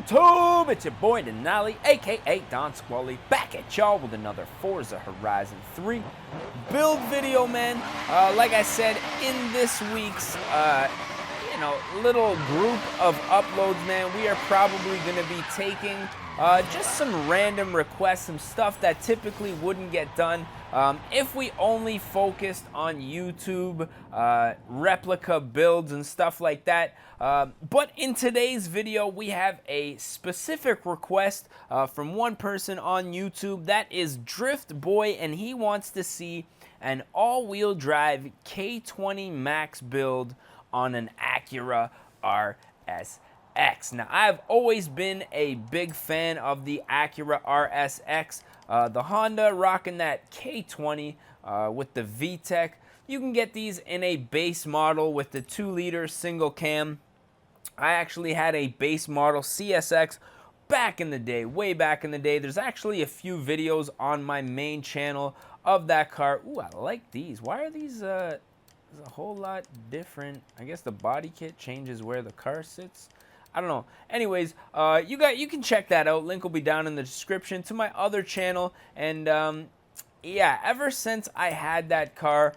YouTube? It's your boy Denali, aka Don Squally, back at y'all with another Forza Horizon 3 build video, man. Like I said, in this week's little group of uploads, man, we are probably going to be taking just some random requests, some stuff that typically wouldn't get done if we only focused on YouTube replica builds and stuff like that. But in today's video, we have a specific request from one person on YouTube. That is Drift Boy, and he wants to see an all-wheel drive K20 Max build on an Acura RSX. Now, I've always been a big fan of the Acura RSX. The Honda rocking that K20 with the VTEC. You can get these in a base model with the 2-liter single cam. I actually had a base model CSX back in the day, way back in the day. There's actually a few videos on my main channel of that car. Ooh, I like these. Why are these a whole lot different? I guess the body kit changes where the car sits. I don't know. Anyways, you can check that out. Link will be down in the description to my other channel. And yeah, ever since I had that car,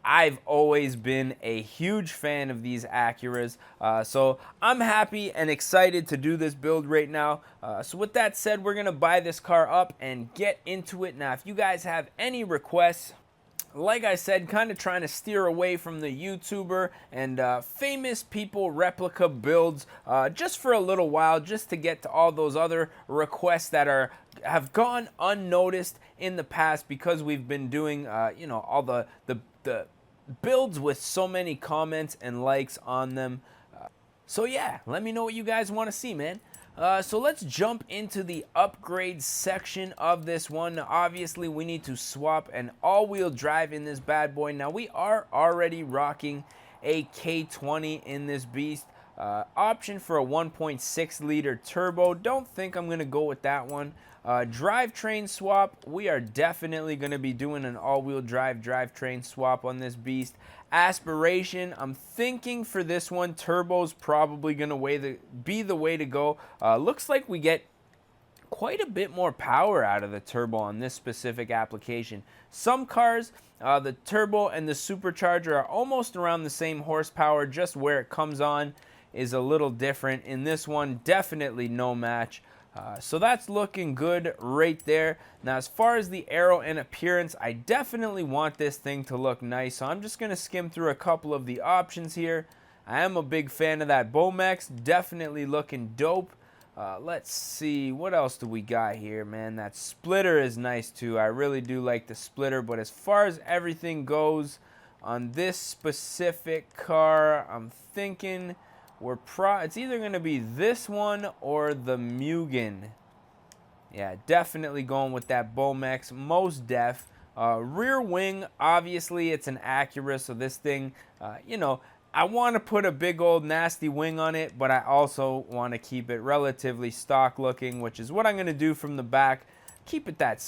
I've always been a huge fan of these Acuras. So I'm happy and excited to do this build right now. So with that said, we're going to buy this car up and get into it. Now, if you guys have any requests, like I said, kind of trying to steer away from the YouTuber and famous people replica builds just for a little while, just to get to all those other requests that have gone unnoticed in the past, because we've been doing all the builds with so many comments and likes on them. So yeah, let me know what you guys want to see, man. So let's jump into the upgrade section of this one. Obviously, we need to swap an all-wheel drive in this bad boy. Now, we are already rocking a K20 in this beast. Option for a 1.6-liter turbo. Don't think I'm going to go with that one. Drivetrain swap. We are definitely going to be doing an all-wheel drive drivetrain swap on this beast. Aspiration, I'm thinking for this one, turbo's probably going to be the way to go. Looks like we get quite a bit more power out of the turbo on this specific application. Some cars, the turbo and the supercharger are almost around the same horsepower, just where it comes on is a little different. In this one, definitely no match. So that's looking good right there. Now, as far as the aero and appearance, I definitely want this thing to look nice. So I'm just going to skim through a couple of the options here. I am a big fan of that Bomex. Definitely looking dope. Let's see. What else do we got here, man? That splitter is nice too. I really do like the splitter. But as far as everything goes on this specific car, I'm thinking it's either going to be this one or the Mugen. Yeah, definitely going with that Bomex, most def. Rear wing, obviously it's an Acura, so this thing, I want to put a big old nasty wing on it, but I also want to keep it relatively stock looking, which is what I'm going to do from the back. Keep it that,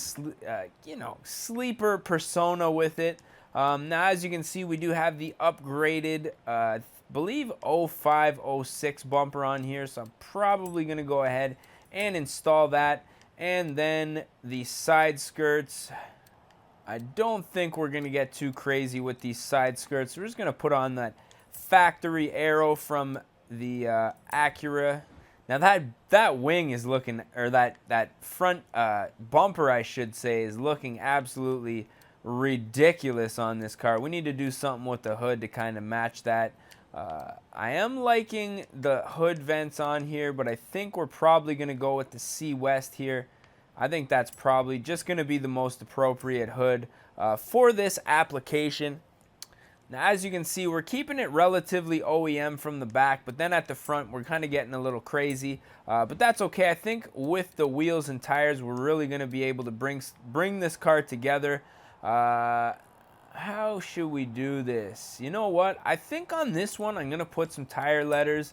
sleeper persona with it. Now, as you can see, we do have the upgraded believe 0506 bumper on here, so I'm probably going to go ahead and install that. And then the side skirts, I don't think we're going to get too crazy with these side skirts. We're just going to put on that factory aero from the Acura. Now that wing is looking, or that front bumper, I should say, is looking absolutely ridiculous on this car. We need to do something with the hood to kind of match that. I am liking the hood vents on here, but I think we're probably going to go with the C West here. I think that's probably just going to be the most appropriate hood for this application. Now, as you can see, we're keeping it relatively OEM from the back, but then at the front, we're kind of getting a little crazy. But that's okay. I think with the wheels and tires, we're really going to be able to bring this car together. How should we do this? You know what? I think on this one, I'm going to put some tire letters.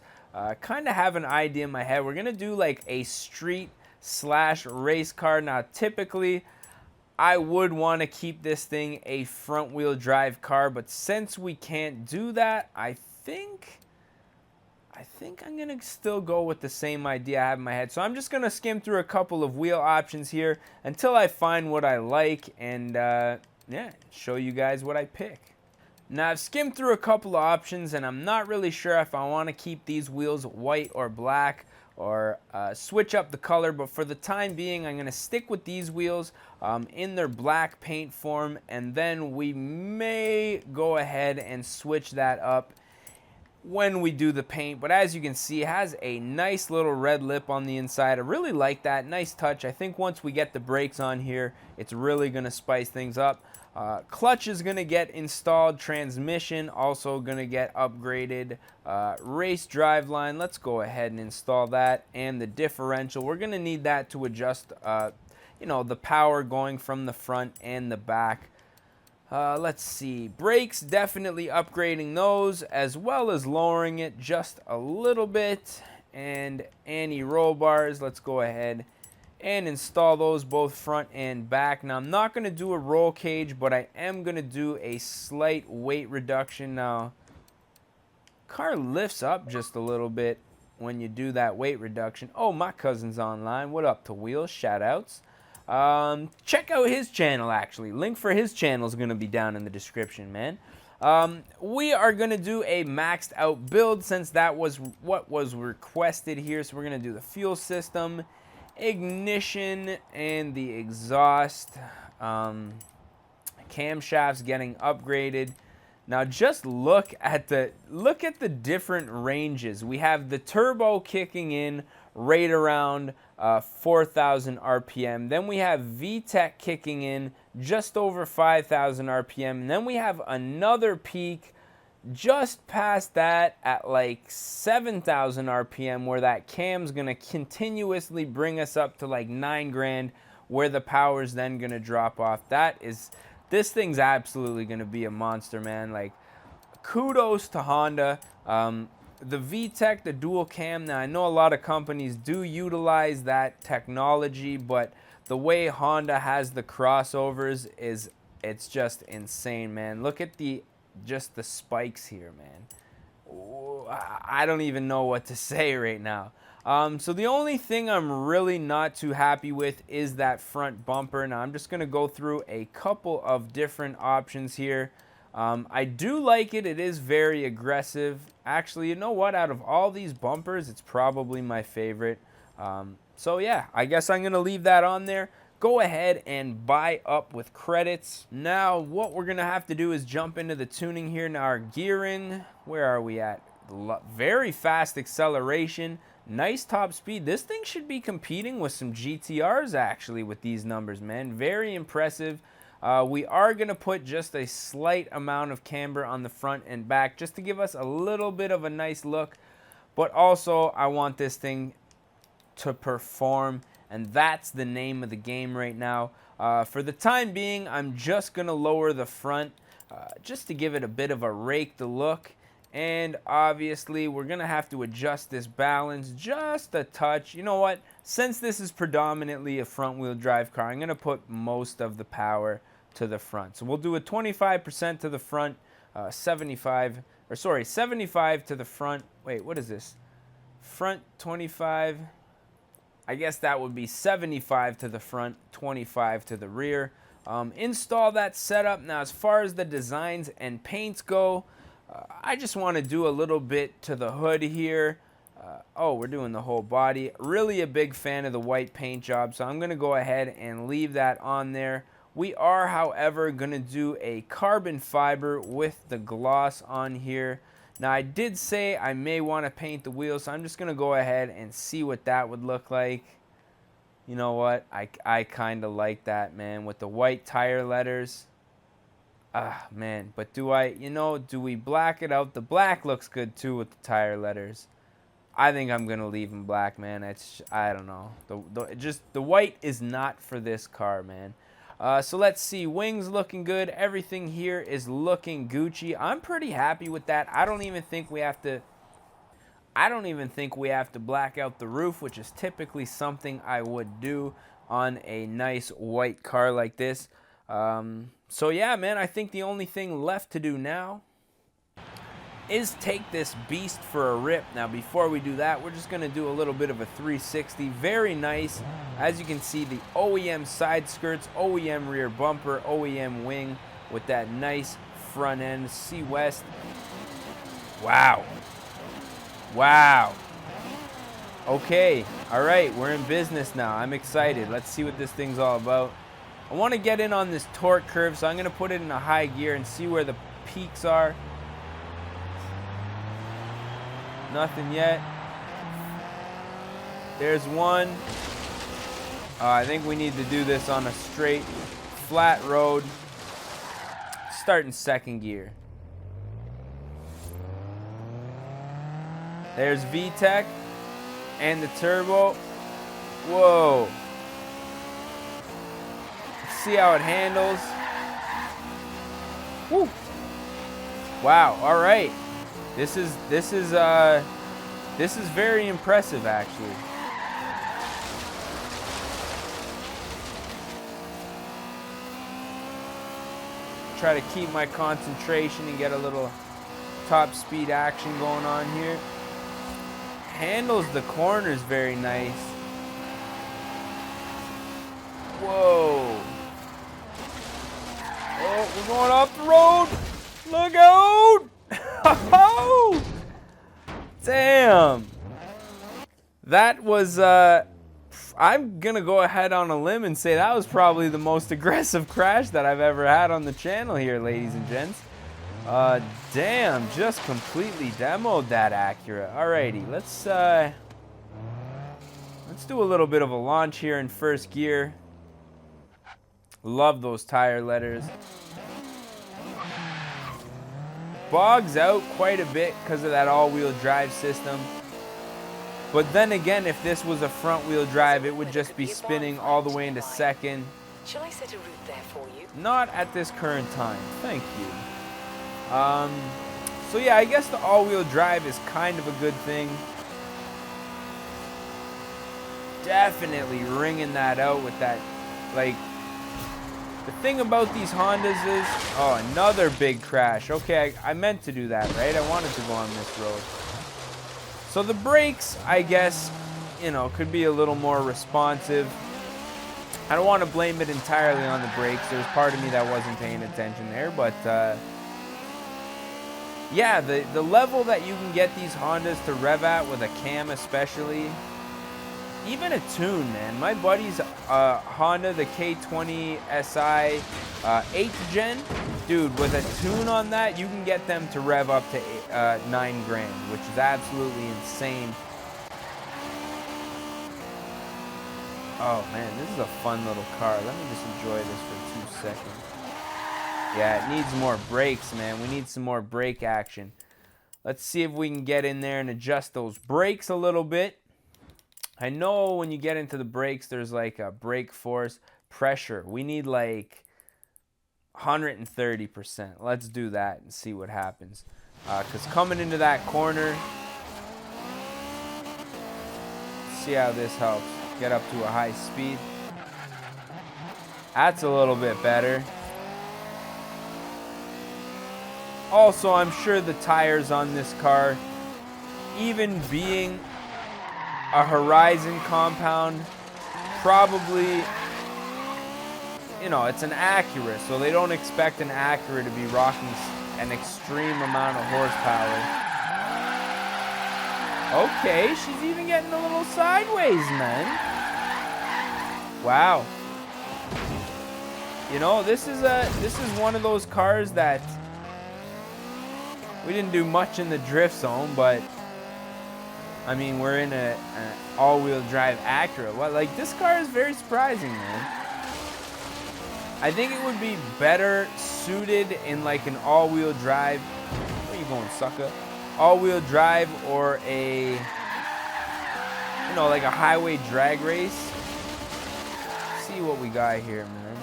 Kind of have an idea in my head. We're going to do like a street/race car. Now, typically, I would want to keep this thing a front-wheel drive car. But since we can't do that, I think I think I'm going to still go with the same idea I have in my head. So I'm just going to skim through a couple of wheel options here until I find what I like and, yeah, show you guys what I pick. Now, I've skimmed through a couple of options, and I'm not really sure if I want to keep these wheels white or black or switch up the color, but for the time being, I'm going to stick with these wheels in their black paint form, and then we may go ahead and switch that up when we do the paint. But as you can see, it has a nice little red lip on the inside. I really like that. Nice touch. I think once we get the brakes on here, it's really going to spice things up. Clutch is going to get installed. Transmission also going to get upgraded. Race driveline, let's go ahead and install that. And the differential, we're going to need that to adjust you know, the power going from the front and the back. Let's see, brakes, definitely upgrading those as well as lowering it just a little bit. And anti-roll bars, let's go ahead and install those both front and back. Now, I'm not going to do a roll cage, but I am going to do a slight weight reduction. Now, car lifts up just a little bit when you do that weight reduction. Oh, my cousin's online. What up to Wheels? Shout outs. Check out his channel, actually. Link for his channel is going to be down in the description, man. We are going to do a maxed out build since that was what was requested here. So we're going to do the fuel system, ignition, and the exhaust. Camshafts getting upgraded. Now just look at the different ranges. We have the turbo kicking in right around 4,000 RPM. Then we have VTEC kicking in just over 5,000 RPM. And then we have another peak just past that at like 7,000 RPM, where that cam's gonna continuously bring us up to like 9 grand, where the power's then gonna drop off. This thing's absolutely gonna be a monster, man. Like, kudos to Honda. The VTEC, the dual cam, now I know a lot of companies do utilize that technology, but the way Honda has the crossovers it's just insane, man. Look at just the spikes here, man. Ooh, I don't even know what to say right now. So the only thing I'm really not too happy with is that front bumper. Now I'm just going to go through a couple of different options here. I do like it. It is very aggressive. Actually, you know what? Out of all these bumpers, it's probably my favorite. So yeah, I guess I'm going to leave that on there. Go ahead and buy up with credits. Now, what we're going to have to do is jump into the tuning here. Now, our gearing, where are we at? Very fast acceleration. Nice top speed. This thing should be competing with some GTRs, actually, with these numbers, man. Very impressive. We are going to put just a slight amount of camber on the front and back just to give us a little bit of a nice look. But also, I want this thing to perform, and that's the name of the game right now. For the time being, I'm just going to lower the front just to give it a bit of a raked look. And obviously, we're going to have to adjust this balance just a touch. You know what? Since this is predominantly a front-wheel drive car, I'm going to put most of the power to the front. So we'll do a 25% to the front, 75 to the front. Wait, what is this? Front 25. I guess that would be 75 to the front, 25 to the rear. Install that setup. Now, as far as the designs and paints go, I just want to do a little bit to the hood here. Oh, we're doing the whole body. Really a big fan of the white paint job, so I'm going to go ahead and leave that on there. We are, however, going to do a carbon fiber with the gloss on here. Now, I did say I may want to paint the wheels, so I'm just going to go ahead and see what that would look like. You know what? I kind of like that, man, with the white tire letters. Ah, man, but do we black it out? The black looks good, too, with the tire letters. I think I'm going to leave them black, man. I don't know. The white is not for this car, man. So let's see. Wings looking good. Everything here is looking Gucci. I'm pretty happy with that. I don't even think we have to black out the roof, which is typically something I would do on a nice white car like this. So yeah, man, I think the only thing left to do now is take this beast for a rip. Now, before we do that, we're just going to do a little bit of a 360. Very nice. As you can see, the OEM side skirts, OEM rear bumper, OEM wing with that nice front end. C West. Wow. Wow. Okay. All right. We're in business now. I'm excited. Let's see what this thing's all about. I want to get in on this torque curve, so I'm going to put it in a high gear and see where the peaks are. Nothing yet. There's one. I think we need to do this on a straight, flat road. Start in second gear. There's VTEC and the turbo. Whoa. See how it handles. Woo. Wow. All right. This is very impressive, actually. Try to keep my concentration and get a little top speed action going on here. Handles the corners very nice. Whoa. Oh, we're going off the road. Look out. Oh, damn. That was, I'm going to go ahead on a limb and say that was probably the most aggressive crash that I've ever had on the channel here, ladies and gents. Damn, just completely demoed that Acura. Alrighty, let's do a little bit of a launch here in first gear. Love those tire letters. Bogs out quite a bit because of that all-wheel drive system. But then again, if this was a front-wheel drive, it would just be spinning all the way into second. Shall I set a route there for you? Not at this current time. Thank you. So yeah, I guess the all-wheel drive is kind of a good thing. Definitely ringing that out with that, like, the thing about these Hondas is, oh, another big crash. Okay, I meant to do that, right? I wanted to go on this road. So the brakes, I guess, you know, could be a little more responsive. I don't want to blame it entirely on the brakes. There's part of me that wasn't paying attention there, but yeah, the level that you can get these Hondas to rev at with a cam especially, even a tune, man. My buddy's Honda, the K20 SI 8th gen, dude, with a tune on that, you can get them to rev up to $9 grand, which is absolutely insane. Oh man, this is a fun little car. Let me just enjoy this for 2 seconds. Yeah, it needs more brakes, man. We need some more brake action. Let's see if we can get in there and adjust those brakes a little bit. I know when you get into the brakes, there's like a brake force pressure. We need like 130%. Let's do that and see what happens. Because coming into that corner, see how this helps. Get up to a high speed. That's a little bit better. Also, I'm sure the tires on this car, even being a Horizon compound, probably, you know, it's an Acura, so they don't expect an Acura to be rocking an extreme amount of horsepower. Okay, she's even getting a little sideways, man. Wow. You know, this is one of those cars that we didn't do much in the drift zone, but I mean, we're in an all-wheel drive Acura. Well, like, this car is very surprising, man. I think it would be better suited in like an all-wheel drive. Where you going, sucker? All-wheel drive or a, you know, like a highway drag race. Let's see what we got here, man.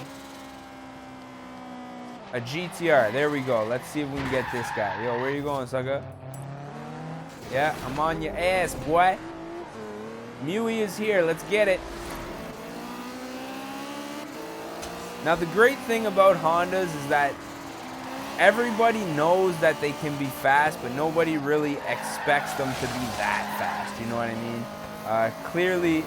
A GTR. There we go. Let's see if we can get this guy. Yo, where you going, sucker? Yeah, I'm on your ass, boy. Mewy is here. Let's get it. Now, the great thing about Hondas is that everybody knows that they can be fast, but nobody really expects them to be that fast. You know what I mean? Clearly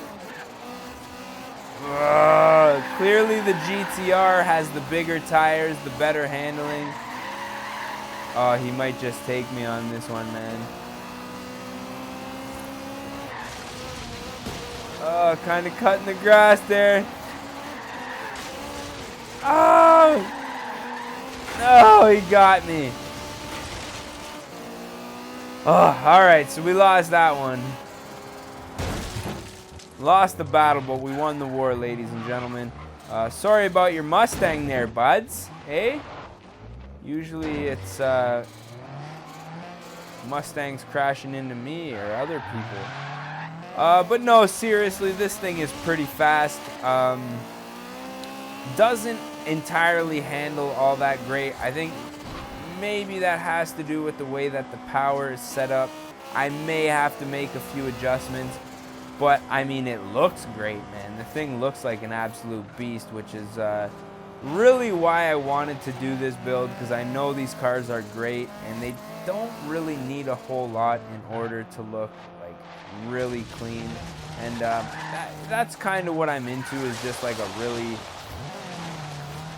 the GTR has the bigger tires, the better handling. Oh, he might just take me on this one, man. Oh, kind of cutting the grass there. Oh! Oh, he got me. Oh, alright, so we lost that one. Lost the battle, but we won the war, ladies and gentlemen. Sorry about your Mustang there, buds. Hey? Usually it's Mustangs crashing into me or other people. But no, seriously, this thing is pretty fast. Doesn't entirely handle all that great. I think maybe that has to do with the way that the power is set up. I may have to make a few adjustments, but I mean, it looks great, man. The thing looks like an absolute beast, which is really why I wanted to do this build, because I know these cars are great and they don't really need a whole lot in order to look like really clean. And that's kind of what I'm into, is just like a really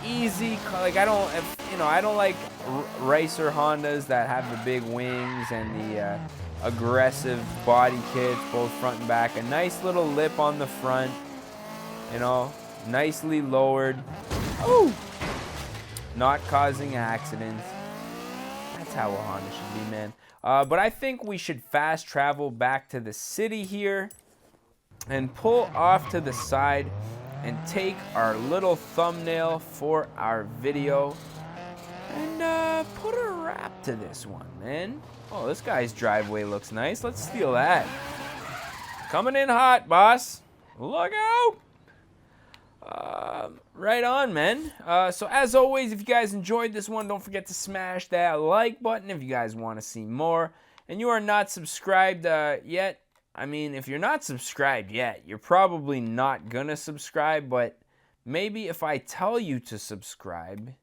easy, like I don't like racer Hondas that have the big wings and the aggressive body kits, both front and back. A nice little lip on the front, you know, nicely lowered. Oh, not causing accidents. That's how a Honda should be, man. But I think we should fast travel back to the city here and pull off to the side and take our little thumbnail for our video and put a wrap to this one, man. Oh, this guy's driveway looks nice. Let's steal that. Coming in hot, boss. Look out. Right on, man. So as always, if you guys enjoyed this one, don't forget to smash that like button if you guys want to see more. And you are not subscribed yet. I mean, if you're not subscribed yet, you're probably not gonna subscribe, but maybe if I tell you to subscribe,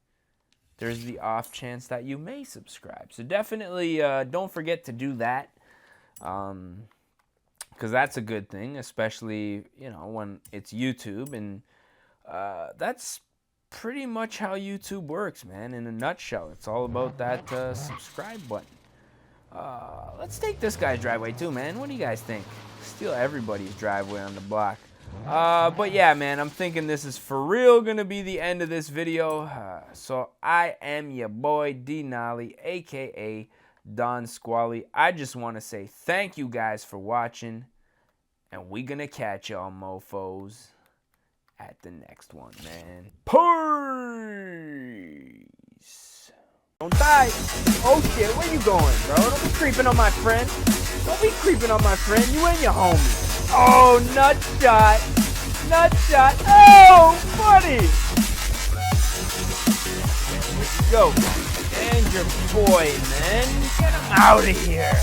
there's the off chance that you may subscribe. So definitely don't forget to do that, because that's a good thing, especially, you know, when it's YouTube. And that's pretty much how YouTube works, man, in a nutshell. It's all about that subscribe button. Let's take this guy's driveway too, man. What do you guys think? Steal everybody's driveway on the block. But yeah, man, I'm thinking this is for real gonna be the end of this video. So I am your boy Denali, aka Don Squally. I just want to say thank you guys for watching, and we gonna catch y'all mofos at the next one, man. Peace. Don't die. Oh shit, where you going, bro? Don't be creeping on my friend. Don't be creeping on my friend. You and your homie. Oh, nut shot. Nut shot. Oh, buddy. Let's go. And your boy, man. Get him out of here.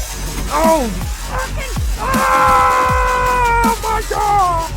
Oh, fucking. Oh, my God.